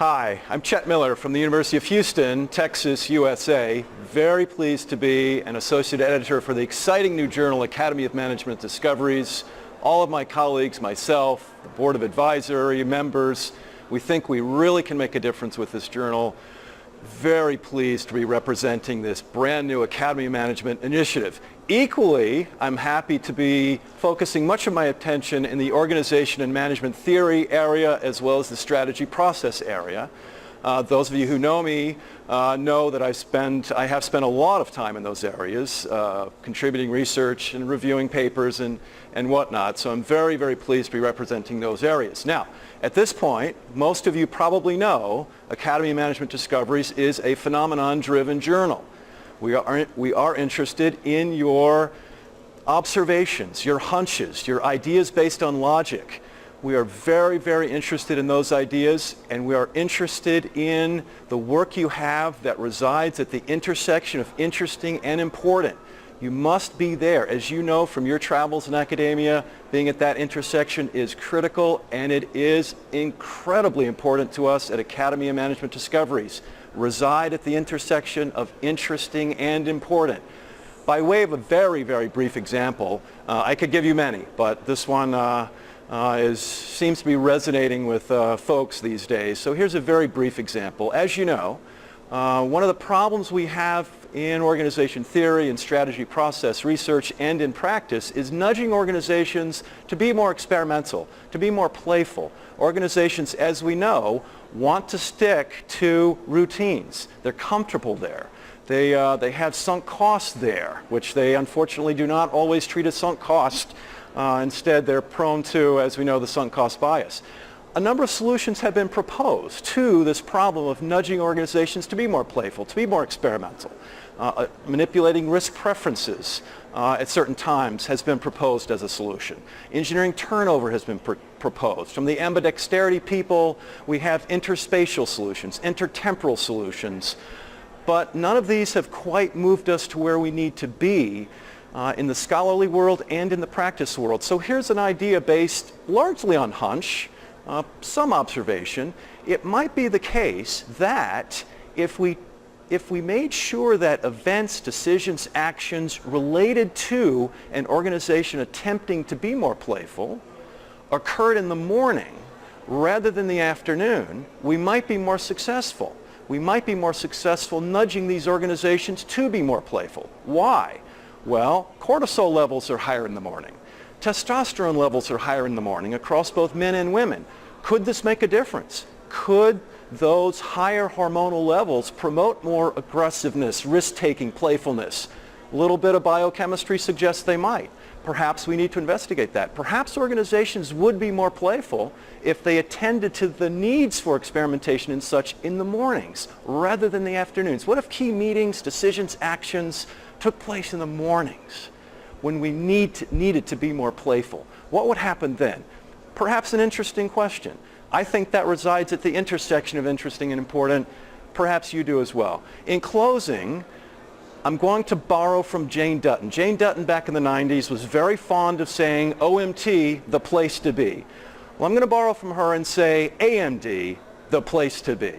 Hi, I'm Chet Miller from the University of Houston, Texas, USA. Very pleased to be an associate editor for the exciting new journal, Academy of Management Discoveries. All of my colleagues, myself, the board of advisory members, we think we really can make a difference with this journal. Very pleased to be representing this brand new Academy of Management initiative. Equally, I'm happy to be focusing much of my attention in the organization and management theory area as well as the strategy process area. Those of you who know me know that I have spent a lot of time in those areas, contributing research and reviewing papers and whatnot. So I'm very, very pleased to be representing those areas. Now, at this point, most of you probably know Academy of Management Discoveries is a phenomenon-driven journal. We are interested in your observations, your hunches, your ideas based on logic. We are very, very interested in those ideas, and we are interested in the work you have that resides at the intersection of interesting and important. You must be there. As you know from your travels in academia, being at that intersection is critical, and it is incredibly important to us at Academy of Management Discoveries. Reside at the intersection of interesting and important. By way of a very, very brief example, I could give you many, but this one seems to be resonating with folks these days. So here's a very brief example. As you know, one of the problems we have in organization theory and strategy process research and in practice is nudging organizations to be more experimental, to be more playful. Organizations, as we know, want to stick to routines. They're comfortable there. They have sunk costs there, which they unfortunately do not always treat as sunk cost. Instead, they're prone to, as we know, the sunk cost bias. A number of solutions have been proposed to this problem of nudging organizations to be more playful, to be more experimental. Manipulating risk preferences at certain times has been proposed as a solution. Engineering turnover has been proposed. From the ambidexterity people, we have interspatial solutions, intertemporal solutions, but none of these have quite moved us to where we need to be in the scholarly world and in the practice world. So here's an idea based largely on hunch, some observation. It might be the case that if we made sure that events, decisions, actions related to an organization attempting to be more playful occurred in the morning rather than the afternoon, we might be more successful. We might be more successful nudging these organizations to be more playful. Why? Well, cortisol levels are higher in the morning. Testosterone levels are higher in the morning across both men and women. Could this make a difference? Could those higher hormonal levels promote more aggressiveness, risk-taking, playfulness? A little bit of biochemistry suggests they might. Perhaps we need to investigate that. Perhaps organizations would be more playful if they attended to the needs for experimentation and such in the mornings rather than the afternoons. What if key meetings, decisions, actions took place in the mornings when we needed to be more playful? What would happen then? Perhaps an interesting question. I think that resides at the intersection of interesting and important. Perhaps you do as well. In closing, I'm going to borrow from Jane Dutton. Jane Dutton back in the 90s was very fond of saying, OMT, the place to be. Well, I'm going to borrow from her and say, AMD, the place to be.